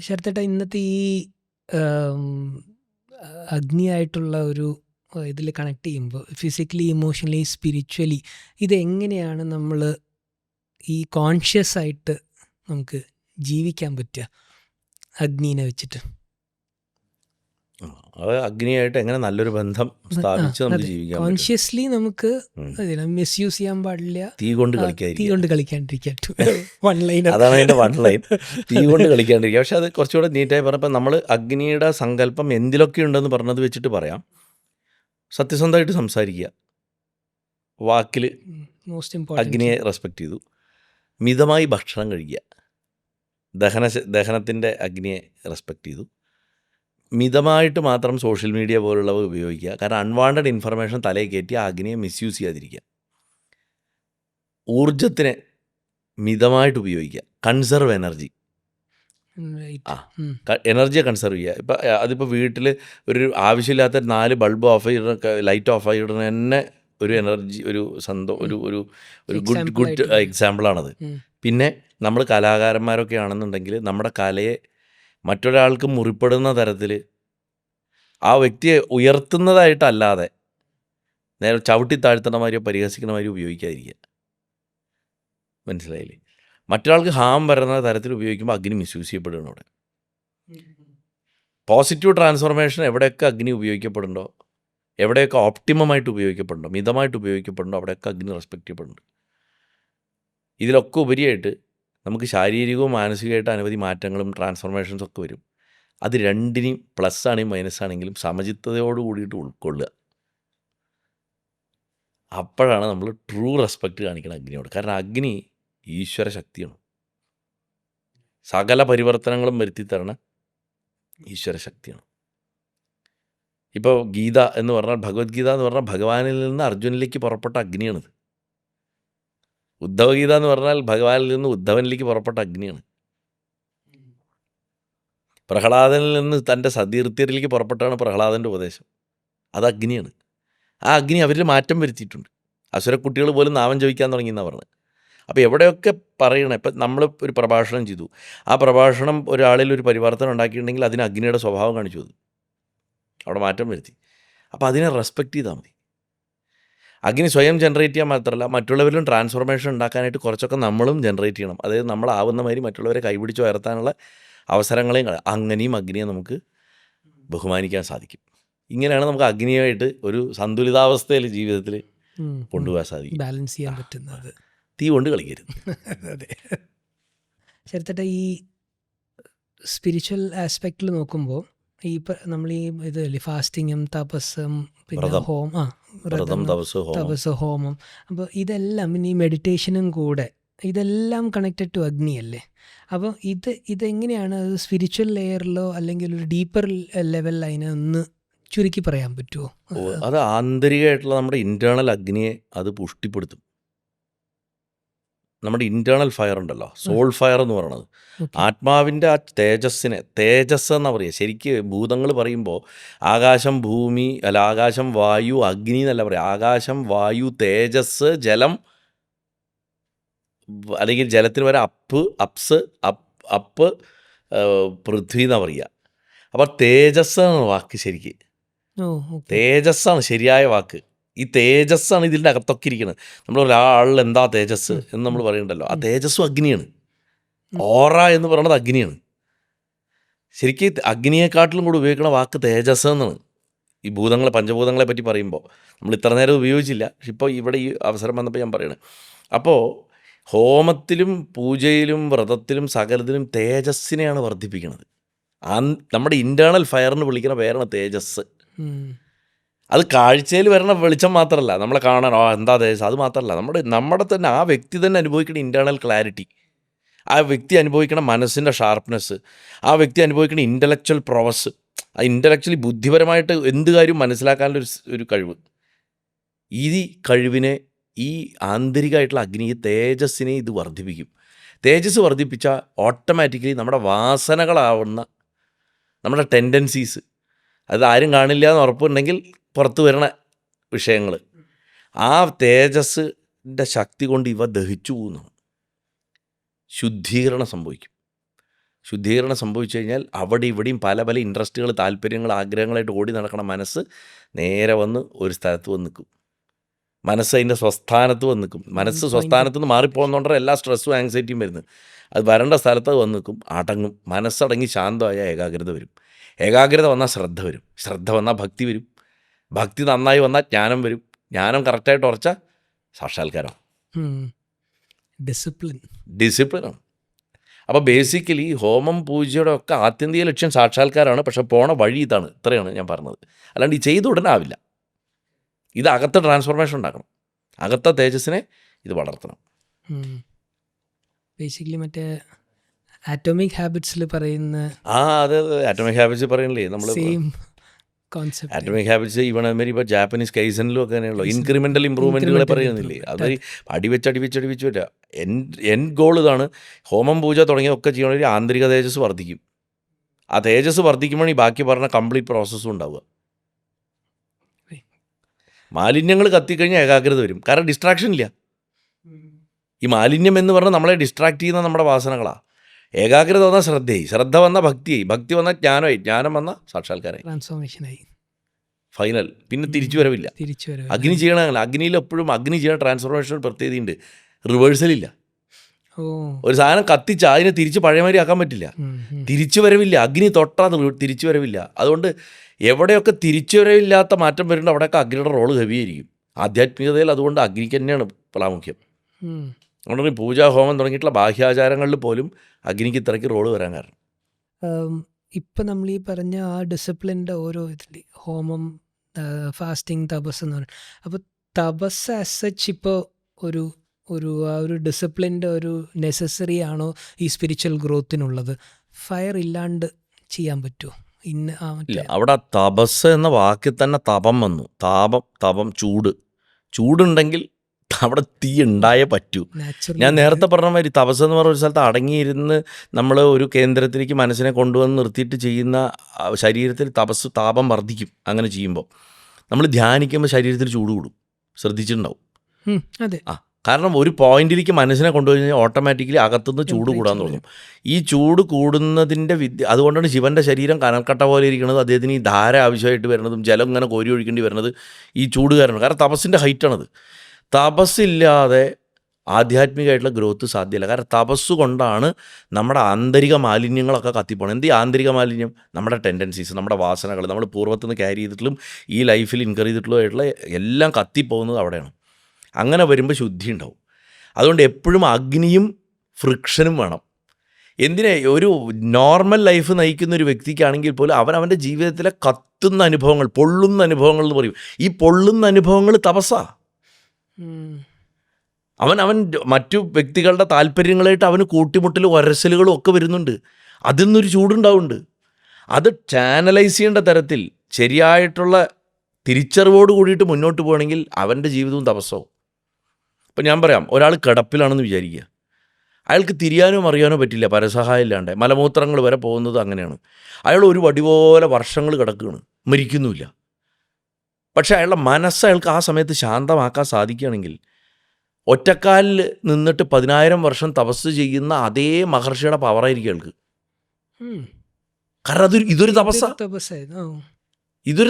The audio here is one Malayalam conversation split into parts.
ശരത്തേട്ടാ, ഇന്നത്തെ ഈ അഗ്നിയായിട്ടുള്ള ഒരു ഇതിൽ കണക്ട് ചെയ്യുമ്പോൾ ഫിസിക്കലി, ഇമോഷണലി, സ്പിരിച്വലി ഇതെങ്ങനെയാണ് നമ്മൾ ഈ കോൺഷ്യസ് ആയിട്ട് നമുക്ക് ജീവിക്കാൻ പറ്റുക അഗ്നീനെ വെച്ചിട്ട്? അത് അഗ്നിയായിട്ട് എങ്ങനെ നല്ലൊരു ബന്ധം സ്ഥാപിച്ച് നമുക്ക് ജീവിക്കാൻ പറ്റും. കോൺഷ്യസ്ലി നമുക്ക് മിസ്യൂസ് ചെയ്യാൻ പാടില്ല. തീ കൊണ്ട് കളിക്കാണ്ടിരിക്കാൻ വൺ ലൈൻ, അതാണ് അതിൻ്റെ വൺ ലൈൻ. തീ കൊണ്ട് കളിക്കാണ്ടിരിക്കുക. പക്ഷെ അത് കുറച്ചുകൂടെ നീറ്റായി പറഞ്ഞപ്പോൾ നമ്മൾ അഗ്നിയുടെ സങ്കല്പം എന്തിലൊക്കെ ഉണ്ടെന്ന് പറഞ്ഞത് വെച്ചിട്ട് പറയാം. സത്യസന്ധമായിട്ട് സംസാരിക്കുക, വാക്കിൽ മോസ്റ്റ് ഇമ്പോർട്ടൻറ്റ് അഗ്നിയെ റെസ്പെക്റ്റ് ചെയ്തു, മിതമായി ഭക്ഷണം കഴിക്കുക, ദഹനത്തിൻ്റെ അഗ്നിയെ റെസ്പെക്റ്റ് ചെയ്തു, മിതമായിട്ട് മാത്രം സോഷ്യൽ മീഡിയ പോലുള്ളവ ഉപയോഗിക്കുക. കാരണം അൺവാണ്ടഡ് ഇൻഫർമേഷൻ തലയിൽ കയറ്റി ആ അഗ്നിയെ മിസ്യൂസ് ചെയ്യാതിരിക്കുക. ഊർജത്തിനെ മിതമായിട്ട് ഉപയോഗിക്കുക, കൺസർവ് എനർജി. എനർജിയെ കൺസർവ് ചെയ്യുക. ഇപ്പം അതിപ്പോൾ വീട്ടിൽ ഒരു ആവശ്യമില്ലാത്ത 4 ബൾബ് ഓഫ് ചെയ്തിട്ട് ലൈറ്റ് ഓഫ് ആയിട്ട് തന്നെ ഒരു എനർജി, ഒരു ഒരു ഗുഡ് എക്സാമ്പിളാണത്. പിന്നെ നമ്മൾ കലാകാരന്മാരൊക്കെ ആണെന്നുണ്ടെങ്കിൽ നമ്മുടെ കലയെ മറ്റൊരാൾക്ക് മുറിപ്പെടുന്ന തരത്തിൽ ആ വ്യക്തിയെ ഉയർത്തുന്നതായിട്ടല്ലാതെ നേരെ ചവിട്ടി താഴ്ത്തുന്ന മാതിരിയോ പരിഹസിക്കുന്ന മാതിരിയോ ഉപയോഗിക്കാതിരിക്കുക. മനസ്സിലായില്ലേ? മറ്റൊരാൾക്ക് ഹാം വരുന്ന തരത്തിൽ ഉപയോഗിക്കുമ്പോൾ അഗ്നി മിസ്യൂസ് ചെയ്യപ്പെടുകയാണ്. അവിടെ പോസിറ്റീവ് ട്രാൻസ്ഫോർമേഷൻ എവിടെയൊക്കെ അഗ്നി ഉപയോഗിക്കപ്പെടുന്നുണ്ടോ, എവിടെയൊക്കെ ഓപ്റ്റിമമായിട്ട് ഉപയോഗിക്കപ്പെടുന്നുണ്ടോ, മിതമായിട്ട് ഉപയോഗിക്കപ്പെടുന്നുണ്ടോ, അവിടെയൊക്കെ അഗ്നി റെസ്പെക്റ്റ് ചെയ്യപ്പെടുന്നുണ്ട്. ഇതിലൊക്കെ ഉപരിയായിട്ട് നമുക്ക് ശാരീരികവും മാനസികമായിട്ട് അനവധി മാറ്റങ്ങളും ട്രാൻസ്ഫോർമേഷൻസ് ഒക്കെ വരും. അത് രണ്ടിനെയും പ്ലസ് ആണെങ്കിലും മൈനസ് ആണെങ്കിലും സമചിത്തതയോട് കൂടിയിട്ട് ഉൾക്കൊള്ളുക. അപ്പോഴാണ് നമ്മൾ ട്രൂ റെസ്പെക്റ്റ് കാണിക്കണം അഗ്നിയോട്. കാരണം അഗ്നി ഈശ്വര ശക്തിയാണ്. സകല പരിവർത്തനങ്ങളും വരുത്തിത്തരണ ഈശ്വര ശക്തിയാണ്. ഇപ്പോൾ ഗീത എന്ന് പറഞ്ഞാൽ, ഭഗവത്ഗീത എന്ന് പറഞ്ഞാൽ ഭഗവാനിൽ നിന്ന് അർജുനിലേക്ക് പുറപ്പെട്ട അഗ്നിയാണിത്. ഉദ്ധവഗീത എന്ന് പറഞ്ഞാൽ ഭഗവാനിൽ നിന്ന് ഉദ്ധവനിലേക്ക് പുറപ്പെട്ട അഗ്നിയാണ്. പ്രഹ്ലാദനിൽ നിന്ന് തൻ്റെ സതീർത്ഥ്യരിലേക്ക് പുറപ്പെട്ടാണ് പ്രഹ്ലാദൻ്റെ ഉപദേശം. അത് അഗ്നിയാണ്. ആ അഗ്നി അവരിൽ മാറ്റം വരുത്തിയിട്ടുണ്ട്. അസുരക്കുട്ടികൾ പോലും നാമം ജപിക്കാൻ തുടങ്ങിയെന്നാണ് പറഞ്ഞത്. അപ്പോൾ എവിടെയൊക്കെ പറയണം, ഇപ്പം നമ്മൾ ഒരു പ്രഭാഷണം ചെയ്തു, ആ പ്രഭാഷണം ഒരാളിൽ ഒരു പരിവർത്തനം ഉണ്ടാക്കിയിട്ടുണ്ടെങ്കിൽ അതിന് അഗ്നിയുടെ സ്വഭാവം കാണിച്ചു, അത് അവിടെ മാറ്റം വരുത്തി. അപ്പോൾ അതിനെ റെസ്പെക്റ്റ് ചെയ്താൽ മതി. അഗ്നി സ്വയം ജനറേറ്റ് ചെയ്യാൻ മാത്രമല്ല, മറ്റുള്ളവരിലും ട്രാൻസ്ഫോർമേഷൻ ഉണ്ടാക്കാനായിട്ട് കുറച്ചൊക്കെ നമ്മളും ജനറേറ്റ് ചെയ്യണം. അതായത് നമ്മളാവുന്ന മാതിരി മറ്റുള്ളവരെ കൈപിടിച്ച് ഉയർത്താനുള്ള അവസരങ്ങളെയും അങ്ങനെയും അഗ്നിയെ നമുക്ക് ബഹുമാനിക്കാൻ സാധിക്കും. ഇങ്ങനെയാണ് നമുക്ക് അഗ്നിയായിട്ട് ഒരു സന്തുലിതാവസ്ഥയിൽ ജീവിതത്തിൽ കൊണ്ടുപോകാൻ സാധിക്കും, ബാലൻസ് ചെയ്യാൻ പറ്റുന്നത്. തീ കൊണ്ട് കളിക്കരുത്. അതെ. ശരത്തേട്ടാ, ഈ സ്പിരിച്വൽ ആസ്പെക്റ്റിൽ നോക്കുമ്പോൾ ഈ നമ്മൾ ഈ ഇത് ഫാസ്റ്റിങ്ങും തപസ്സും പിന്നെ തപസ്, ഹോമം, അപ്പോൾ ഇതെല്ലാം പിന്നെ ഈ മെഡിറ്റേഷനും കൂടെ ഇതെല്ലാം കണക്റ്റഡ് ടു അഗ്നിയല്ലേ? അപ്പോൾ ഇതെങ്ങനെയാണ് സ്പിരിച്വൽ ലെയറിലോ അല്ലെങ്കിൽ ഒരു ഡീപ്പർ ലെവലിൽ അതിനെ ഒന്ന് ചുരുക്കി പറയാൻ പറ്റുമോ? അത് ആന്തരികമായിട്ടുള്ള നമ്മുടെ ഇൻറ്റേർണൽ അഗ്നിയെ അത് പുഷ്ടിപ്പെടുത്തും. നമ്മുടെ ഇൻറ്റേർണൽ ഫയർ ഉണ്ടല്ലോ, സോൾ ഫയർ എന്ന് പറയുന്നത്, ആത്മാവിൻ്റെ ആ തേജസ്സിനെ, തേജസ് എന്നാണ് പറയുക. ശരിക്ക് ഭൂതങ്ങൾ പറയുമ്പോൾ ആകാശം, ഭൂമി, അല്ല ആകാശം, വായു, അഗ്നി എന്നല്ല പറയുക. ആകാശം, വായു, തേജസ്, ജലം, അല്ലെങ്കിൽ ജലത്തിന് വരെ അപ്പ്, പൃഥ്വി എന്നാണ് പറയുക. അപ്പോൾ തേജസ് ആണ് വാക്ക്. ശരിക്ക് തേജസ്സാണ് ശരിയായ വാക്ക്. ഈ തേജസ്സാണ് ഇതിൻ്റെ അകത്തൊക്കെ ഇരിക്കുന്നത്. നമ്മൾ ഒരാളിൽ എന്താ തേജസ് എന്ന് നമ്മൾ പറയുന്നുണ്ടല്ലോ, ആ തേജസ്സും അഗ്നിയാണ്. ഓറ എന്ന് പറയുന്നത് അഗ്നിയാണ്. ശരിക്കും അഗ്നിയെക്കാട്ടിലും കൂടി ഉപയോഗിക്കുന്ന വാക്ക് തേജസ് എന്നാണ്. ഈ ഭൂതങ്ങളെ, പഞ്ചഭൂതങ്ങളെ പറ്റി പറയുമ്പോൾ നമ്മൾ ഇത്ര നേരം ഉപയോഗിച്ചില്ല, പക്ഷെ ഇപ്പോൾ ഇവിടെ ഈ അവസരം വന്നപ്പോൾ ഞാൻ പറയണേ. അപ്പോൾ ഹോമത്തിലും പൂജയിലും വ്രതത്തിലും സകലത്തിലും തേജസ്സിനെയാണ് വർദ്ധിപ്പിക്കുന്നത്. നമ്മുടെ ഇൻറ്റേർണൽ ഫയറിന് വിളിക്കുന്ന പേരാണ് തേജസ്. അത് കാഴ്ചയിൽ വരണ വെളിച്ചം മാത്രമല്ല, നമ്മളെ കാണാൻ എന്താ തേജസ്, അത് മാത്രമല്ല, നമ്മുടെ തന്നെ ആ വ്യക്തി തന്നെ അനുഭവിക്കുന്ന ഇൻറ്റേർണൽ ക്ലാരിറ്റി, ആ വ്യക്തി അനുഭവിക്കുന്ന മനസ്സിൻ്റെ ഷാർപ്നെസ്, ആ വ്യക്തി അനുഭവിക്കുന്ന ഇൻ്റലക്ച്വൽ പ്രോവസ്, ആ ഇൻ്റലക്ച്വലി ബുദ്ധിപരമായിട്ട് എന്ത് കാര്യം മനസ്സിലാക്കാനുള്ള ഒരു കഴിവ്, ഈ കഴിവിനെ, ഈ ആന്തരികമായിട്ടുള്ള അഗ്നി, തേജസ്സിനെ ഇത് വർദ്ധിപ്പിക്കും. തേജസ് വർദ്ധിപ്പിച്ചാൽ ഓട്ടോമാറ്റിക്കലി നമ്മുടെ വാസനകളാവുന്ന നമ്മുടെ ടെൻഡൻസീസ്, അത് ആരും കാണില്ല എന്ന് ഉറപ്പുണ്ടെങ്കിൽ പുറത്ത് വരുന്ന വിഷയങ്ങൾ, ആ തേജസ്സിൻ്റെ ശക്തി കൊണ്ട് ഇവ ദഹിച്ചു പോകുന്നു, ശുദ്ധീകരണം സംഭവിക്കും. ശുദ്ധീകരണം സംഭവിച്ചു കഴിഞ്ഞാൽ അവിടെ ഇവിടെയും പല പല ഇൻട്രസ്റ്റുകൾ, താല്പര്യങ്ങൾ, ആഗ്രഹങ്ങളായിട്ട് ഓടി നടക്കണ മനസ്സ് നേരെ വന്ന് ഒരു സ്ഥലത്ത് വന്ന് നിൽക്കും. മനസ്സ് അതിൻ്റെ സ്വസ്ഥാനത്ത് വന്ന് നിൽക്കും. മനസ്സ് സ്വസ്ഥാനത്ത് നിന്ന് മാറിപ്പോകുന്നതുകൊണ്ടാണ് എല്ലാ സ്ട്രെസ്സും ആങ്സൈറ്റിയും വരുന്നത്. അത് വരേണ്ട സ്ഥലത്ത് വന്ന് നിൽക്കും, അടങ്ങും. മനസ്സടങ്ങി ശാന്തമായ ഏകാഗ്രത വരും. ഏകാഗ്രത വന്നാൽ ശ്രദ്ധ വരും. ശ്രദ്ധ വന്നാൽ ഭക്തി വരും. ഭക്തി നന്നായി വന്നാൽ ജ്ഞാനം വരും. ജ്ഞാനം കറക്റ്റായിട്ട് ഉറച്ചാൽ സാക്ഷാത്കാരം, ഡിസിപ്ലിനാണ്. അപ്പോൾ ബേസിക്കലി ഹോമം പൂജയുടെ ഒക്കെ ആത്യന്തിക ലക്ഷ്യം സാക്ഷാത്കാരമാണ്. പക്ഷെ പോണ വഴി ഇതാണ്. ഇത്രയാണ് ഞാൻ പറഞ്ഞത്. അല്ലാണ്ട് ഈ ചെയ്ത ഉടനെ ആവില്ല. ഇത് അകത്തെ ട്രാൻസ്ഫോർമേഷൻ ഉണ്ടാക്കണം. അകത്തെ തേജസ്സിനെ ഇത് വളർത്തണം. ബേസിക്കലി മറ്റേ ആറ്റോമിക് ഹാബിറ്റ്സിൽ പറയുന്ന അതെ ആറ്റോമിക് ഹാബിറ്റ്സ് പറയണില്ലേ നമ്മൾ. ആറ്റോമിക് ഹാബിറ്റ്സ് ഇവണമാരി ഇപ്പോൾ ജാപ്പനീസ് കൈസനിലും ഒക്കെ തന്നെയുള്ളൂ. ഇൻക്രിമെൻ്റൽ ഇമ്പ്രൂവ്മെൻറ്റുകളെ പറയുന്നില്ലേ. അത് അടിവെച്ച് വരിക. എൻ ഗോൾ ഇതാണ്. ഹോമം പൂജ തുടങ്ങിയൊക്കെ ചെയ്യണമെങ്കിൽ ആന്തരിക തേജസ് വർദ്ധിക്കും. ആ തേജസ് വർദ്ധിക്കുമ്പോൾ ഈ ബാക്കി പറഞ്ഞ കംപ്ലീറ്റ് പ്രോസസ്സും ഉണ്ടാവുക. മാലിന്യങ്ങൾ കത്തിക്കഴിഞ്ഞാൽ ഏകാഗ്രത വരും. കാരണം ഡിസ്ട്രാക്ഷൻ ഇല്ല. ഈ മാലിന്യം എന്ന് പറഞ്ഞാൽ നമ്മളെ ഡിസ്ട്രാക്ട് ചെയ്യുന്ന നമ്മുടെ വാസനകളാണ്. ഏകാഗ്രത വന്നാൽ ശ്രദ്ധയായി, ശ്രദ്ധ വന്നാൽ ഭക്തിയായി, ഭക്തി വന്നാൽ ജ്ഞാനമായി, ജ്ഞാനം വന്നാൽ സാക്ഷാത്കാരമായി, ട്രാൻസ്ഫോർമേഷനായി, ഫൈനൽ. പിന്നെ തിരിച്ചു വരവില്ല. അഗ്നി ചെയ്യണമല്ല. അഗ്നിയിൽ എപ്പോഴും അഗ്നി ചെയ്യണ ട്രാൻസ്ഫോർമേഷൻ പ്രത്യേകതയുണ്ട്. റിവേഴ്സലില്ല. ഒരു സാധനം കത്തിച്ച് അതിനെ തിരിച്ച് പഴയമാതിരി ആക്കാൻ പറ്റില്ല. തിരിച്ചു വരവില്ല. അഗ്നി തൊട്ടാൽ തിരിച്ചു വരവില്ല. അതുകൊണ്ട് എവിടെയൊക്കെ തിരിച്ചു വരവില്ലാത്ത മാറ്റം വരുന്നുണ്ട് അവിടെയൊക്കെ അഗ്നിയുടെ റോള് ഹെവിയായിരിക്കും. ആധ്യാത്മികതയിൽ അതുകൊണ്ട് അഗ്നിക്ക് തന്നെയാണ് പ്രാമുഖ്യം. അതുകൊണ്ട് പൂജാ ഹോമം തുടങ്ങിയിട്ടുള്ള ബാഹ്യാചാരങ്ങളിൽ പോലും അഗ്നിക്ക് ഇത്രയ്ക്ക് റോള് വരാൻ കാരണം. ഇപ്പം നമ്മൾ ഈ പറഞ്ഞ ആ ഡിസിപ്ലിൻ്റെ ഓരോ ഇതിൽ ഹോമം, ഫാസ്റ്റിംഗ്, തപസ് എന്ന് പറയുന്നത്. അപ്പോൾ തപസ് ആസ് സച്ച് ഇപ്പോൾ ഒരു ആ ഒരു ഡിസിപ്ലിൻ്റെ ഒരു നെസസറി ആണോ ഈ സ്പിരിച്വൽ ഗ്രോത്തിനുള്ളത്? ഫയർ ഇല്ലാണ്ട് ചെയ്യാൻ പറ്റുമോ? ഇല്ല. അവിടെ തപസ് എന്ന വാക്കിൽ തന്നെ തപം വന്നു. തപം ചൂടുണ്ടെങ്കിൽ അവിടെ തീ ഉണ്ടായേ പറ്റൂ. ഞാൻ നേരത്തെ പറഞ്ഞ മാതിരി തപസ് എന്ന് പറഞ്ഞ ഒരു സ്ഥലത്ത് അടങ്ങിയിരുന്ന് നമ്മൾ ഒരു കേന്ദ്രത്തിലേക്ക് മനസ്സിനെ കൊണ്ടുവന്ന് നിർത്തിയിട്ട് ചെയ്യുന്ന ശരീരത്തിൽ താപം വർദ്ധിക്കും. അങ്ങനെ ചെയ്യുമ്പോൾ നമ്മൾ ധ്യാനിക്കുമ്പോൾ ശരീരത്തിൽ ചൂട് കൂടും. ശ്രദ്ധിച്ചിട്ടുണ്ടാവും. അതെ. കാരണം ഒരു പോയിന്റിലേക്ക് മനസ്സിനെ കൊണ്ടുപോയി കഴിഞ്ഞാൽ ഓട്ടോമാറ്റിക്കലി അകത്തുനിന്ന് ചൂട് കൂടാൻ തുടങ്ങും. ഈ ചൂട് കൂടുന്നതിൻ്റെ അതുകൊണ്ടാണ് ശിവൻ്റെ ശരീരം കനൽക്കട്ട പോലെ ഇരിക്കുന്നത്. അദ്ദേഹത്തിന് ഈ ധാര ആവശ്യമായിട്ട് വരുന്നതും ജലം ഇങ്ങനെ കോരി ഒഴിക്കേണ്ടി വരുന്നത് ഈ ചൂട് കാരണം. കാരണം തപസ്സിൻ്റെ ഹൈറ്റാണത്. തപസ്സില്ലാതെ ആധ്യാത്മികമായിട്ടുള്ള ഗ്രോത്ത് സാധ്യമല്ല. കാരണം തപസ് കൊണ്ടാണ് നമ്മുടെ ആന്തരിക മാലിന്യങ്ങളൊക്കെ കത്തിപ്പോണം. എന്ത് ആന്തരിക മാലിന്യം? നമ്മുടെ ടെൻഡൻസീസ്, നമ്മുടെ വാസനകൾ, നമ്മൾ പൂർവ്വത്തിൽ നിന്ന് ക്യാരി ചെയ്തിട്ടും ഈ ലൈഫിൽ ഇൻകർ ചെയ്തിട്ടുള്ള എല്ലാം കത്തിപ്പോകുന്നത് അവിടെയാണ്. അങ്ങനെ വരുമ്പോൾ ശുദ്ധി ഉണ്ടാവും. അതുകൊണ്ട് എപ്പോഴും അഗ്നിയും ഫ്രിക്ഷനും വേണം. എന്തിനാ? ഒരു നോർമൽ ലൈഫ് നയിക്കുന്ന ഒരു വ്യക്തിക്കാണെങ്കിൽ പോലും അവൻ്റെ ജീവിതത്തിലെ കത്തുന്ന അനുഭവങ്ങൾ, പൊള്ളുന്ന അനുഭവങ്ങൾ എന്ന് പറയും. ഈ പൊള്ളുന്ന അനുഭവങ്ങൾ തപസ്സാ. അവൻ മറ്റു വ്യക്തികളുടെ താല്പര്യങ്ങളായിട്ട് അവന് കൂട്ടിമുട്ടലും ഒരസലുകളും ഒക്കെ വരുന്നുണ്ട്. അതിൽ നിന്നൊരു ചൂടുണ്ടാവുന്നുണ്ട്. അത് ചാനലൈസ് ചെയ്യേണ്ട തരത്തിൽ ശരിയായിട്ടുള്ള തിരിച്ചറിവോട് കൂടിയിട്ട് മുന്നോട്ട് പോകണമെങ്കിൽ അവൻ്റെ ജീവിതവും തപസ്സാവും. ഇപ്പം ഞാൻ പറയാം, ഒരാൾ കിടപ്പിലാണെന്ന് വിചാരിക്കുക. അയാൾക്ക് തിരിയാനോ അറിയാനോ പറ്റില്ല, പരസഹായം ഇല്ലാണ്ട്. മലമൂത്രങ്ങൾ വരെ പോകുന്നത് അങ്ങനെയാണ്. അയാൾ ഒരു വടി പോലെ വർഷങ്ങൾ കിടക്കുകയാണ്, മരിക്കുന്നുമില്ല. പക്ഷേ അയാളുടെ മനസ്സ് അയാൾക്ക് ആ സമയത്ത് ശാന്തമാക്കാൻ സാധിക്കുകയാണെങ്കിൽ ഒറ്റക്കാലിൽ നിന്നിട്ട് 10,000 വർഷം തപസ് ചെയ്യുന്ന അതേ മഹർഷിയുടെ പവറായിരിക്കും അയാൾക്ക്. കാരണം ഇതൊരു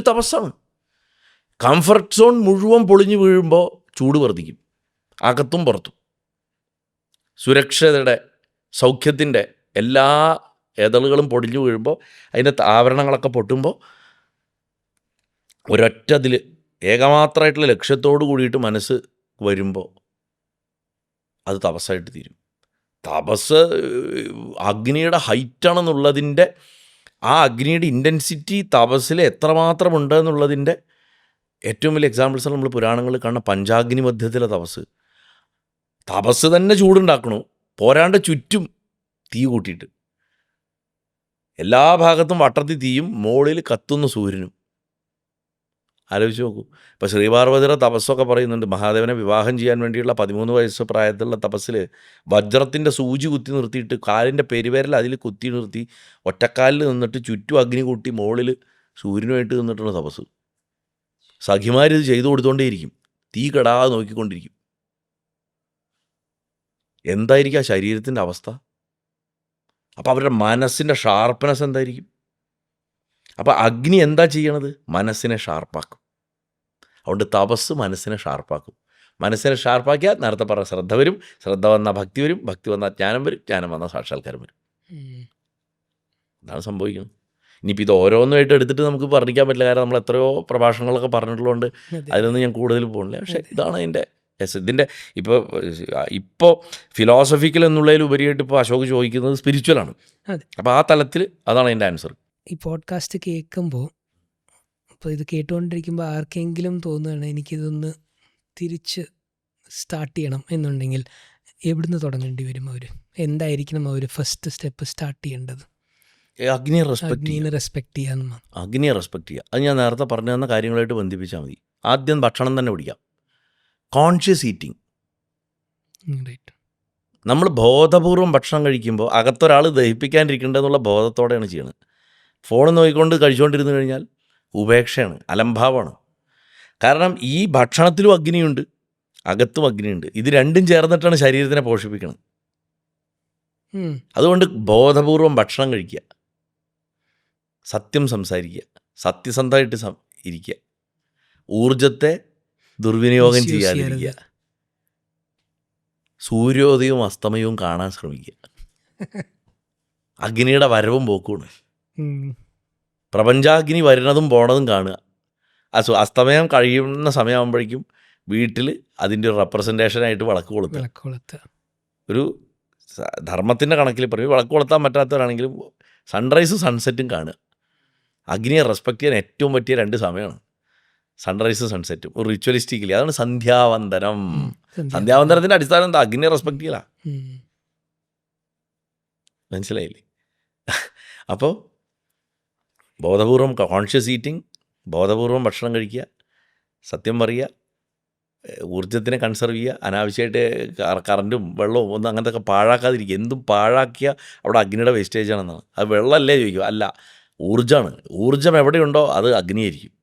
തപസ്സാണ്. കംഫർട്ട് സോൺ മുഴുവൻ പൊളിഞ്ഞു വീഴുമ്പോൾ ചൂട് വർദ്ധിക്കും, അകത്തും പുറത്തും. സുരക്ഷയുടെ, സൗഖ്യത്തിൻ്റെ എല്ലാ എതളുകളും പൊടിഞ്ഞു വീഴുമ്പോൾ, അതിൻ്റെ ആവരണങ്ങളൊക്കെ പൊട്ടുമ്പോൾ ഒരൊറ്റതിൽ ഏകമാത്രമായിട്ടുള്ള ലക്ഷ്യത്തോടു കൂടിയിട്ട് മനസ്സ് വരുമ്പോൾ അത് തപസ്സായിട്ട് തീരും. തപസ് അഗ്നിയുടെ ഹൈറ്റാണെന്നുള്ളതിൻ്റെ, ആ അഗ്നിയുടെ ഇൻറ്റൻസിറ്റി തപസ്സിൽ എത്രമാത്രം ഉണ്ട് എന്നുള്ളതിൻ്റെ ഏറ്റവും വലിയ എക്സാമ്പിൾസാണ് നമ്മൾ പുരാണങ്ങളിൽ കാണുന്ന പഞ്ചാഗ്നി മധ്യത്തിലെ തപസ് തന്നെ ചൂടുണ്ടാക്കണു. പോരാണ്ട് ചുറ്റും തീ കൂട്ടിയിട്ട് എല്ലാ ഭാഗത്തും വട്ടത്തിൽ തീയും മുകളിൽ കത്തുന്ന സൂര്യനും. ആലോചിച്ച് നോക്കൂ. ഇപ്പോൾ ശ്രീപാർവതിയുടെ തപസ്സൊക്കെ പറയുന്നുണ്ട്. മഹാദേവനെ വിവാഹം ചെയ്യാൻ വേണ്ടിയുള്ള 13 വയസ്സ് പ്രായത്തിലുള്ള തപസ്സിൽ വജ്രത്തിൻ്റെ സൂചി കുത്തി നിർത്തിയിട്ട് കാലിൻ്റെ പെരുവിരൽ അതിൽ കുത്തി നിർത്തി ഒറ്റക്കാലിൽ നിന്നിട്ട് ചുറ്റും അഗ്നി കൂട്ടി മുകളിൽ സൂര്യനുമായിട്ട് നിന്നിട്ടുള്ള തപസ്. സഖിമാരിത് ചെയ്തു കൊടുത്തുകൊണ്ടേയിരിക്കും, തീ കെടാതെ നോക്കിക്കൊണ്ടിരിക്കും. എന്തായിരിക്കും ആ ശരീരത്തിൻ്റെ അവസ്ഥ? അപ്പോൾ അവരുടെ മനസ്സിൻ്റെ ഷാർപ്പ്നെസ് എന്തായിരിക്കും? അപ്പോൾ അഗ്നി എന്താ ചെയ്യണത്? മനസ്സിനെ ഷാർപ്പാക്കും. അതുകൊണ്ട് തപസ് മനസ്സിനെ ഷാർപ്പാക്കും. മനസ്സിനെ ഷാർപ്പാക്കിയാൽ നേരത്തെ പറഞ്ഞ ശ്രദ്ധ വരും, ശ്രദ്ധ വന്നാൽ ഭക്തി വരും, ഭക്തി വന്നാൽ ജ്ഞാനം വരും, ജ്ഞാനം വന്നാൽ സാക്ഷാത്കാരം വരും. അതാണ് സംഭവിക്കുന്നത്. ഇനിയിപ്പോൾ ഇത് ഓരോന്നുമായിട്ട് എടുത്തിട്ട് നമുക്ക് പറഞ്ഞിക്കാൻ പറ്റില്ല, കാരണം നമ്മൾ എത്രയോ പ്രഭാഷണങ്ങളൊക്കെ പറഞ്ഞിട്ടുള്ളതുകൊണ്ട് അതിലൊന്നും ഞാൻ കൂടുതൽ പോകുന്നില്ല. പക്ഷേ ഇതാണ് അതിൻ്റെ ഇതിൻ്റെ ഇപ്പോൾ ഫിലോസഫിക്കൽ എന്നുള്ളതിൽ ഉപരിയായിട്ട് ഇപ്പോൾ അശോക് ചോദിക്കുന്നത് സ്പിരിച്വലാണ്. അപ്പോൾ ആ തലത്തിൽ അതാണ് അതിൻ്റെ ആൻസർ. ഈ പോഡ്കാസ്റ്റ് കേൾക്കുമ്പോൾ, അപ്പോൾ ഇത് കേട്ടുകൊണ്ടിരിക്കുമ്പോൾ ആർക്കെങ്കിലും തോന്നുകയാണ് എനിക്കിതൊന്ന് തിരിച്ച് സ്റ്റാർട്ട് ചെയ്യണം എന്നുണ്ടെങ്കിൽ എവിടുന്ന് തുടങ്ങേണ്ടി വരും? അവർ എന്തായിരിക്കണം അവർ ഫസ്റ്റ് സ്റ്റെപ്പ് സ്റ്റാർട്ട് ചെയ്യേണ്ടത്? അഗ്നിയെ റെസ്പെക്ട് ചെയ്യാൻ. അഗ്നിയെ റെസ്പെക്ട് ചെയ്യുക. അത് ഞാൻ നേരത്തെ പറഞ്ഞു തന്ന കാര്യങ്ങളായിട്ട് ബന്ധിപ്പിച്ചാൽ മതി. ആദ്യം ഭക്ഷണം തന്നെ പിടിക്കാം. Conscious eating. നമ്മൾ ബോധപൂർവം ഭക്ഷണം കഴിക്കുമ്പോൾ അകത്തൊരാൾ ദഹിപ്പിക്കാണ്ടിരിക്കേണ്ടതെന്നുള്ള ബോധത്തോടെയാണ് ചെയ്യുന്നത്. ഫോൺ നോക്കിക്കൊണ്ട് കഴിച്ചുകൊണ്ടിരുന്നു കഴിഞ്ഞാൽ ഉപേക്ഷയാണ്, അലംഭാവമാണ്. കാരണം ഈ ഭക്ഷണത്തിലും അഗ്നിയുണ്ട്, അകത്തും അഗ്നിയുണ്ട്. ഇത് രണ്ടും ചേർന്നിട്ടാണ് ശരീരത്തിനെ പോഷിപ്പിക്കുന്നത്. അതുകൊണ്ട് ബോധപൂർവം ഭക്ഷണം കഴിക്കുക, സത്യം സംസാരിക്കുക, സത്യസന്ധമായിട്ട് ഇരിക്കുക, ഊർജത്തെ ദുർവിനിയോഗം ചെയ്യാതിരിക്കുക, സൂര്യോദയവും അസ്തമയവും കാണാൻ ശ്രമിക്കുക. അഗ്നിയുടെ വരവും പോക്കുമാണ്. പ്രപഞ്ചാഗ്നി വരുന്നതും പോണതും കാണുക. അസ്തമയം കഴിയുന്ന സമയമാകുമ്പോഴേക്കും വീട്ടിൽ അതിൻ്റെ ഒരു റെപ്രസെൻറ്റേഷനായിട്ട് വിളക്ക് കൊളുത്തുക. ഒരു ധർമ്മത്തിൻ്റെ കണക്കിൽ പറയും, വിളക്ക് കൊളുത്താൻ പറ്റാത്തവരാണെങ്കിലും സൺറൈസും സൺസെറ്റും കാണുക. അഗ്നിയെ റെസ്പെക്ട് ചെയ്യാൻ ഏറ്റവും പറ്റിയ 2 സമയമാണ് സൺറൈസും സൺസെറ്റും. ഒരു റിച്വലിസ്റ്റിക്കലി അതാണ് സന്ധ്യാവന്തനം. സന്ധ്യാവന്തനത്തിൻ്റെ അടിസ്ഥാനം എന്താ? അഗ്നിയെ റെസ്പെക്ട് ചെയ്യല. മനസ്സിലായില്ലേ? അപ്പോൾ ബോധപൂർവം കോൺഷ്യസ് ഈറ്റിംഗ്, ബോധപൂർവം ഭക്ഷണം കഴിക്കുക, സത്യം പറയുക, ഊർജ്ജത്തിനെ കൺസർവ് ചെയ്യുക, അനാവശ്യമായിട്ട് കറണ്ടും വെള്ളവും ഒന്നും അങ്ങനത്തെ ഒക്കെ പാഴാക്കാതിരിക്കുക. എന്തും പാഴാക്കിയ അവിടെ അഗ്നിയുടെ വേസ്റ്റേജ് ആണെന്നാണ്. അത് വെള്ളമല്ലേ ചോദിക്കും, അല്ല, ഊർജ്ജമാണ്. ഊർജ്ജം എവിടെയുണ്ടോ അത് അഗ്നിയായിരിക്കും.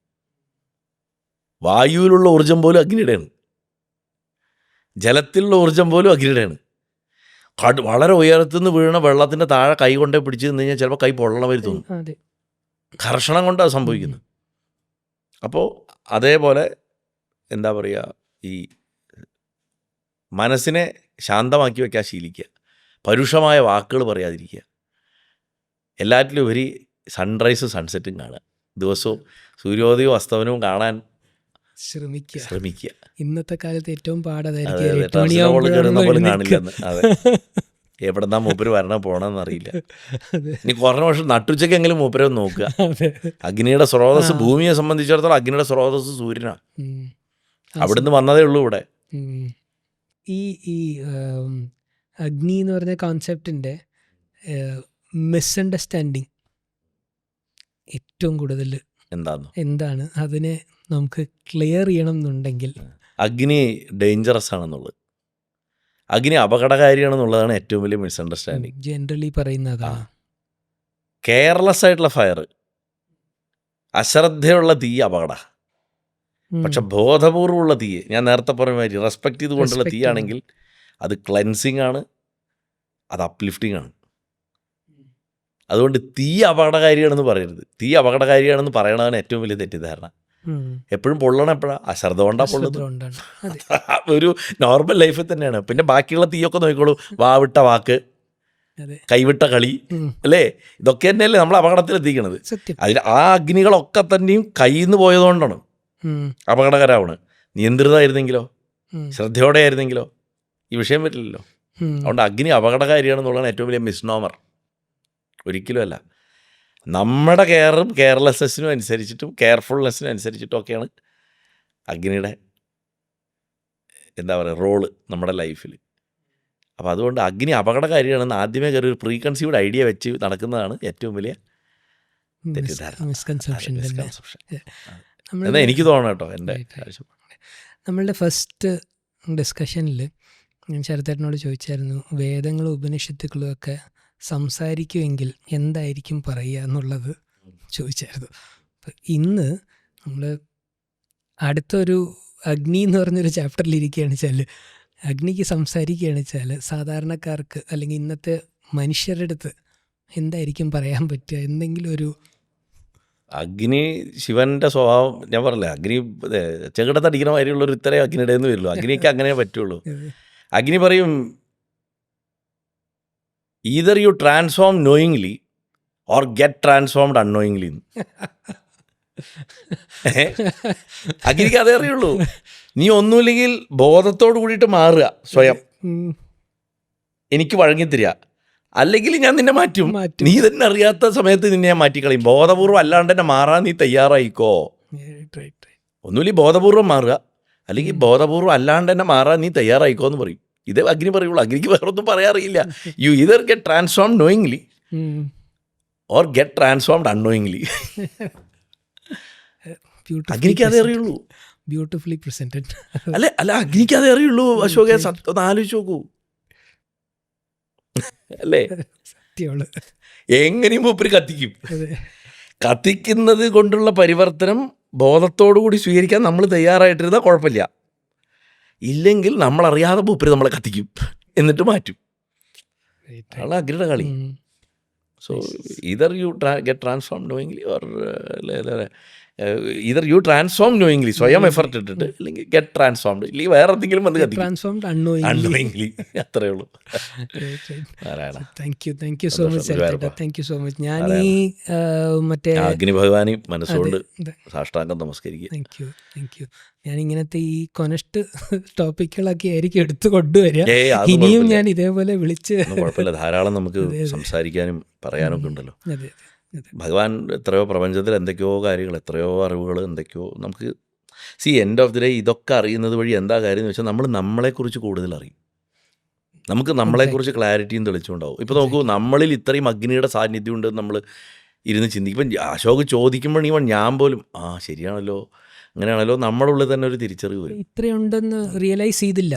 വായുവിലുള്ള ഊർജ്ജം പോലും അഗ്നിയുടെയാണ്, ജലത്തിലുള്ള ഊർജ്ജം പോലും അഗ്നിയുടെയാണ്. വളരെ ഉയരത്തുനിന്ന് വീണ വെള്ളത്തിൻ്റെ താഴെ കൈ കൊണ്ടേ പിടിച്ച് നിന്ന് കഴിഞ്ഞാൽ ചിലപ്പോൾ കൈ പൊള്ളണമാതിരി തോന്നും. ഘർഷണം കൊണ്ടാണ് സംഭവിക്കുന്നത്. അപ്പോൾ അതേപോലെ എന്താ പറയുക, ഈ മനസ്സിനെ ശാന്തമാക്കി വയ്ക്കാൻ ശീലിക്കുക, പരുഷമായ വാക്കുകൾ പറയാതിരിക്കുക, എല്ലാറ്റിലും ഉപരി സൺറൈസും സൺസെറ്റും കാണുക, ദിവസവും സൂര്യോദയവും അസ്തമനവും കാണാൻ ശ്രമിക്കുക. ഇന്നത്തെ കാലത്ത് ഏറ്റവും കാണില്ല. അതെ, എവിടെന്നാ മൂപ്പര് വരണ പോണെന്ന് അറിയില്ല. ഇനി കുറഞ്ഞ വർഷം നട്ടുച്ചയ്ക്കെങ്കിലും മൂപ്പരെ നോക്കുക. അഗ്നിയുടെ സ്രോതസ്, ഭൂമിയെ സംബന്ധിച്ചിടത്തോളം അഗ്നിയുടെ സ്രോതസ് സൂര്യനാണ്. അവിടുന്ന് വന്നതേ ഉള്ളൂ ഇവിടെ. ഈ അഗ്നി എന്ന് പറഞ്ഞ കോൺസെപ്റ്റിൻ്റെ മിസ്അണ്ടർസ്റ്റാൻഡിങ് ഏറ്റവും കൂടുതൽ എന്താണ്? അതിനെ നമുക്ക് ക്ലിയർ ചെയ്യണം എന്നുണ്ടെങ്കിൽ അഗ്നി ഡേഞ്ചറസ് ആണെന്നുള്ളത്, അഗ്നി അപകടകാരിയാണെന്നുള്ളതാണ് ഏറ്റവും വലിയ മിസ്അണ്ടർസ്റ്റാൻഡിങ്. ജനറലി പറയുന്നതാണ്. കെയർലെസ് ആയിട്ടുള്ള ഫയർ, അശ്രദ്ധയുള്ള തീ അപകട. പക്ഷെ ബോധപൂർവമുള്ള തീ, ഞാൻ നേരത്തെ പറഞ്ഞ മാതിരി റെസ്പെക്ട് ചെയ്തുകൊണ്ടുള്ള തീ ആണെങ്കിൽ അത് ക്ലെൻസിങ് ആണ്, അത് അപ്ലിഫ്റ്റിംഗ് ആണ്. അതുകൊണ്ട് തീ അപകടകാരിയാണെന്ന് പറയരുത്. തീ അപകടകാരിയാണെന്ന് പറയണതാണ് ഏറ്റവും വലിയ തെറ്റിദ്ധാരണ. എപ്പോഴും പൊള്ളണം എപ്പോഴാണ്? അശ്രദ്ധ കൊണ്ടാണ് പൊള്ളുന്നത്. ഒരു നോർമൽ ലൈഫിൽ തന്നെയാണ്. പിന്നെ ബാക്കിയുള്ള തീയൊക്കെ നോക്കിക്കോളൂ, വാവിട്ട വാക്ക്, കൈവിട്ട കളി, അല്ലേ? ഇതൊക്കെ തന്നെയല്ലേ നമ്മൾ അപകടത്തിലെത്തിക്കണത്. അതിൽ ആ അഗ്നികളൊക്കെ തന്നെയും കയ്യിൽ നിന്ന് പോയതുകൊണ്ടാണ് അപകടകരമാണ്. നിയന്ത്രിതമായിരുന്നെങ്കിലോ, ശ്രദ്ധയോടെ ആയിരുന്നെങ്കിലോ ഈ വിഷയം പറ്റില്ലല്ലോ. അതുകൊണ്ട് അഗ്നി അപകടകാരിയാണെന്നുള്ളതാണ് ഏറ്റവും വലിയ മിസ്നോമർ. ഒരിക്കലും അല്ല. നമ്മുടെ കെയറും കെയർലെസ്നെസ്സിനും അനുസരിച്ചിട്ടും കെയർഫുൾനെസ്സിനും അനുസരിച്ചിട്ടും ഒക്കെയാണ് അഗ്നിയുടെ എന്താ പറയുക റോള് നമ്മുടെ ലൈഫിൽ. അപ്പോൾ അതുകൊണ്ട് അഗ്നി അപകടകാരിയാണെന്ന് ആദ്യമേ കയറി ഒരു പ്രീ കൺസീവ്ഡ് ഐഡിയ വെച്ച് നടക്കുന്നതാണ് ഏറ്റവും വലിയ മിസ്കൺസെപ്ഷൻ. എന്നാൽ എനിക്ക് തോന്നണം കേട്ടോ എൻ്റെ നമ്മളുടെ ഫസ്റ്റ് ഡിസ്കഷനിൽ ഞാൻ ശരത്തേട്ടനോട് ചോദിച്ചായിരുന്നു, വേദങ്ങളും ഉപനിഷത്തുക്കളും ഒക്കെ സംസാരിക്കുമെങ്കിൽ എന്തായിരിക്കും പറയുക എന്നുള്ളത് ചോദിച്ചായിരുന്നു. അപ്പം ഇന്ന് നമ്മൾ അടുത്തൊരു അഗ്നി എന്ന് പറഞ്ഞൊരു ചാപ്റ്ററിൽ ഇരിക്കുകയാണ് വെച്ചാൽ, അഗ്നിക്ക് സംസാരിക്കുകയാണ് വെച്ചാൽ സാധാരണക്കാർക്ക് അല്ലെങ്കിൽ ഇന്നത്തെ മനുഷ്യരുടെ അടുത്ത് എന്തായിരിക്കും പറയാൻ പറ്റുക? എന്തെങ്കിലും ഒരു അഗ്നി ശിവന്റെ സ്വഭാവം ഞാൻ പറഞ്ഞില്ലേ, അഗ്നി ചെകിടത്തടിക്കണ മാതിരിയുള്ളൊരു ഇത്രയും അഗ്നിയുടെ നിന്ന് വരുള്ളൂ. അഗ്നിക്ക് അങ്ങനെ പറ്റുള്ളൂ. അഗ്നി പറയും either you transform knowingly or get transformed unknowingly. അഗ്നിക്ക് അതേ അറിയുള്ളൂ. നീ ഒന്നുമില്ലെങ്കിൽ ബോധത്തോട് കൂടിയിട്ട് മാറുക സ്വയം, എനിക്ക് വഴങ്ങിത്തരിക, അല്ലെങ്കിൽ ഞാൻ നിന്നെ മാറ്റും. നീ തന്നെ അറിയാത്ത സമയത്ത് നിന്നെ ഞാൻ മാറ്റിക്കളയും. ബോധപൂർവ്വം അല്ലാണ്ട് തന്നെ മാറാൻ നീ തയ്യാറായിക്കോ. ഒന്നുമില്ല ബോധപൂർവ്വം മാറുക, അല്ലെങ്കിൽ ബോധപൂർവ്വം അല്ലാണ്ട് തന്നെ മാറാൻ നീ തയ്യാറായിക്കോ എന്ന് പറയും. ഇതേ അഗ്നി പറയുള്ളൂ. അഗ്നിക്ക് വേറൊന്നും പറയാറിയില്ല. You either get transformed knowingly or get transformed unknowingly. അഗ്നിക്ക് അതേ അറിയുള്ളൂ. Beautifully presented. അല്ല അഗ്നിക്ക് അതേ അറിയുള്ളൂ. അശോകെ ഒന്ന് ആലോചിച്ച് നോക്കൂ അല്ലേ. എങ്ങനെയും മൂപ്പര് കത്തിക്കും. കത്തിക്കുന്നത് കൊണ്ടുള്ള പരിവർത്തനം ബോധത്തോടുകൂടി സ്വീകരിക്കാൻ നമ്മൾ തയ്യാറായിട്ടിരുന്നാൽ കുഴപ്പമില്ല. ഇല്ലെങ്കിൽ നമ്മളറിയാതെ മൂപ്പര് നമ്മളെ കത്തിക്കും, എന്നിട്ട് മാറ്റും. അതാണ് അഗ്നിയുടെ കളി. So either you get transform knowingly or either you transform knowingly, സ്വയം എഫർട്ട് ഇട്ടിട്ട്, അല്ലെങ്കിൽ ഗെറ്റ് ട്രാൻസ്ഫോംഡ്, ഇല്ലെങ്കിൽ വേറെ എന്തെങ്കിലും വന്ന് കത്തിക്കും അൺനോയിങ്ലി. അത്രേ ഉള്ളൂ. Thank you so much. Thank you so much. ഞാൻ ഈ മറ്റേ അഗ്നി ഭഗവാനി മനസ്സുകൊണ്ട് സാഷ്ടാംഗം നമസ്കരിക്കുക. Thank you. ഞാൻ ഇങ്ങനത്തെ ഈ കൊനസ്റ്റ് ടോപ്പിക്കുകളൊക്കെ ആയിരിക്കും എടുത്തു കൊണ്ടുവരിക. ഇനിയും ഞാൻ ഇതേപോലെ വിളിച്ച് കുഴപ്പമില്ല, ധാരാളം നമുക്ക് സംസാരിക്കാനും പറയാനൊക്കെ ഉണ്ടല്ലോ. ഭഗവാൻ എത്രയോ പ്രപഞ്ചത്തിൽ എന്തൊക്കെയോ കാര്യങ്ങൾ, എത്രയോ അറിവുകൾ, എന്തൊക്കെയോ നമുക്ക് എൻഡ് ഓഫ് ദി ഡേ ഇതൊക്കെ അറിയുന്നത് വഴി എന്താ കാര്യം എന്ന് വെച്ചാൽ നമ്മൾ നമ്മളെക്കുറിച്ച് കൂടുതൽ അറിയും. നമുക്ക് നമ്മളെക്കുറിച്ച് ക്ലാരിറ്റിയും തെളിച്ചുണ്ടാവും. ഇപ്പോൾ നോക്കൂ, നമ്മളിൽ ഇത്രയും അഗ്നിയുടെ സാന്നിധ്യം ഉണ്ടെന്ന് നമ്മൾ ഇരുന്ന് ചിന്തിക്കും. ഇപ്പം അശോക് ചോദിക്കുമ്പോൾ ഞാൻ പോലും ശരിയാണല്ലോ, അങ്ങനെയാണല്ലോ, നമ്മുടെ ഉള്ളിൽ തന്നെ ഒരു തിരിച്ചറിവ് വരും. ഇത്രയുണ്ടെന്ന് റിയലൈസ് ചെയ്തില്ല.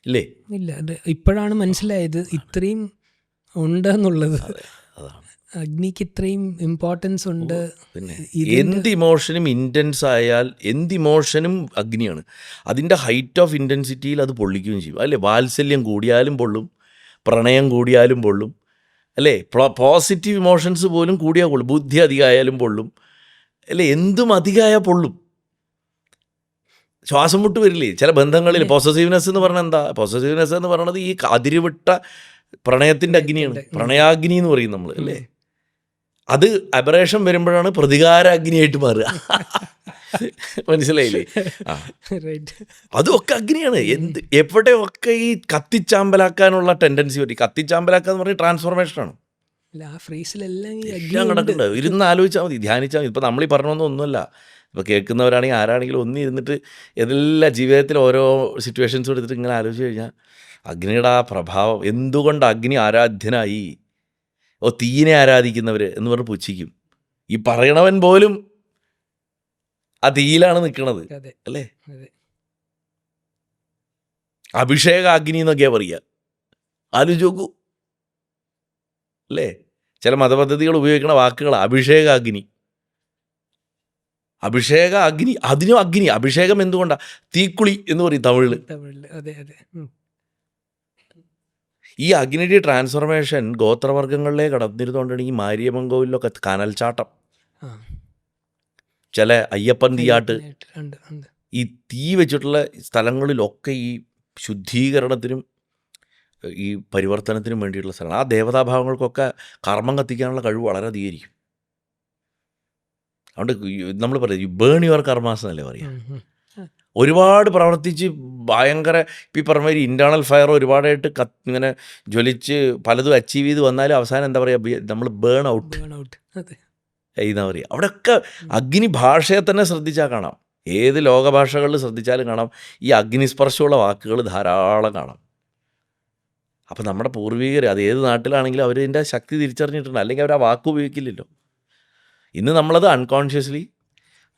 ഇല്ലേ? ഇല്ല, ഇപ്പോഴാണ് മനസ്സിലായത് ഇത്രയും ഉണ്ടെന്നുള്ളത്. അതാണ് അഗ്നിക്ക് ഇത്രയും ഇമ്പോർട്ടൻസ് ഉണ്ട്. പിന്നെ എന്ത് ഇമോഷനും ഇൻറ്റൻസ് ആയാൽ, എന്ത് ഇമോഷനും അഗ്നിയാണ്. അതിൻ്റെ ഹൈറ്റ് ഓഫ് ഇൻറ്റൻസിറ്റിയിൽ അത് പൊള്ളിക്കുകയും ചെയ്യും. അല്ലേ, വാത്സല്യം കൂടിയാലും പൊള്ളും, പ്രണയം കൂടിയാലും പൊള്ളും, അല്ലേ, പോസിറ്റീവ് ഇമോഷൻസ് പോലും കൂടിയാൽ പൊള്ളും, ബുദ്ധി അധികമായാലും പൊള്ളും, അല്ലേ, എന്തും അധികമായാൽ പൊള്ളും. ശ്വാസം മുട്ട് വരില്ലേ ചില ബന്ധങ്ങളിൽ. പൊസസീവ്നെസ് എന്ന് പറഞ്ഞാൽ എന്താ? പൊസസീവ്നെസ് എന്ന് പറയുന്നത് ഈ അതിരുവിട്ട പ്രണയത്തിൻ്റെ അഗ്നിയാണ്, പ്രണയാഗ്നി എന്ന് പറയും നമ്മൾ, അല്ലേ. അത് അബറേഷൻ വരുമ്പോഴാണ് പ്രതികാരാഗ്നിയായിട്ട് മാറുക. മനസ്സിലായില്ലേ? അതുമൊക്കെ അഗ്നിയാണ്. എവിടെയൊക്കെ ഈ കത്തിച്ചാമ്പലാക്കാനുള്ള ടെൻഡൻസി വരും. കത്തിച്ചാമ്പലാക്കുക എന്ന് പറഞ്ഞാൽ ട്രാൻസ്ഫോർമേഷനാണ്. എല്ലാം കിടക്കുന്നുണ്ട്. ഇരുന്ന് ആലോചിച്ചാൽ മതി, ധ്യാനിച്ചാൽ മതി. ഇപ്പോൾ നമ്മൾ ഈ പറഞ്ഞൊന്നുമല്ല. ഇപ്പോൾ കേൾക്കുന്നവരാണെങ്കിൽ ആരാണെങ്കിലും ഒന്നിരുന്നിട്ട് എല്ലാ ജീവിതത്തിൽ ഓരോ സിറ്റുവേഷൻസും എടുത്തിട്ട് ഇങ്ങനെ ആലോചിച്ച് കഴിഞ്ഞാൽ അഗ്നിയുടെ ആ പ്രഭാവം, എന്തുകൊണ്ട് അഗ്നി ആരാധ്യനായി, തീയിനെ ആരാധിക്കുന്നവർ എന്ന് പറഞ്ഞ് പുച്ഛിക്കും. ഈ പറയണവൻ പോലും ആ തീയിലാണ് നിൽക്കുന്നത്, അല്ലേ. അഭിഷേക അഗ്നി എന്നൊക്കെയാ പറയുക. ആലോചിച്ച് നോക്കൂ, അല്ലേ. ചില മതപദ്ധതികൾ ഉപയോഗിക്കുന്ന വാക്കുകൾ അഭിഷേക അഗ്നി, അഭിഷേക അഗ്നി. അതിനും അഗ്നി. അഭിഷേകം എന്തുകൊണ്ടാണ്? തീക്കുളി എന്ന് പറയും തമിഴിൽ. ഈ അഗ്നിയുടെ ട്രാൻസ്ഫോർമേഷൻ ഗോത്രവർഗ്ഗങ്ങളിലേക്ക് കടന്നിരുന്നുകൊണ്ടാണ് ഈ മാരിയമ്മൻകോവിലൊക്കെ കനൽച്ചാട്ടം, ചില അയ്യപ്പൻ തീയാട്ട്, ഈ തീ വെച്ചിട്ടുള്ള സ്ഥലങ്ങളിലൊക്കെ ഈ ശുദ്ധീകരണത്തിനും ഈ പരിവർത്തനത്തിനും വേണ്ടിയിട്ടുള്ള സ്ഥലമാണ്. ആ ദേവതാഭാവങ്ങൾക്കൊക്കെ കർമ്മം കത്തിക്കാനുള്ള കഴിവ് വളരെ അധികരിക്കും. അതുകൊണ്ട് നമ്മൾ പറയും യു ബേൺ യുവർ കർമാസ് എന്നല്ലേ പറയാം. ഒരുപാട് പ്രവർത്തിച്ച് ഭയങ്കര ഈ പറഞ്ഞ മാതിരി ഇൻറ്റേർണൽ ഫയർ ഒരുപാടായിട്ട് ഇങ്ങനെ ജ്വലിച്ച് പലതും അച്ചീവ് ചെയ്ത് വന്നാലും അവസാനം എന്താ പറയുക, നമ്മൾ ബേൺ ഔട്ട് എന്നാ പറയുക. അവിടെയൊക്കെ അഗ്നി ഭാഷയെ തന്നെ ശ്രദ്ധിച്ചാൽ കാണാം. ഏത് ലോകഭാഷകളിൽ ശ്രദ്ധിച്ചാലും കാണാം ഈ അഗ്നിസ്പർശമുള്ള വാക്കുകൾ ധാരാളം കാണാം. അപ്പം നമ്മുടെ പൂർവികർ അത് ഏത് നാട്ടിലാണെങ്കിലും അവരിതിൻ്റെ ശക്തി തിരിച്ചറിഞ്ഞിട്ടുണ്ട്, അല്ലെങ്കിൽ അവർ ആ വാക്ക് ഉപയോഗിക്കില്ലല്ലോ. ഇന്ന് നമ്മളത് അൺകോൺഷ്യസ്ലി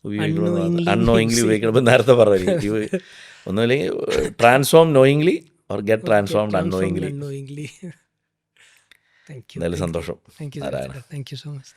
ഉപയോഗിക്കണം, അൺനോയിങ്ലി ഉപയോഗിക്കണം. ഇപ്പം നേരത്തെ പറഞ്ഞു ഒന്നുമില്ലെങ്കിൽ transform knowingly or get transformed unknowingly. എന്തായാലും സന്തോഷം. Thank you so much.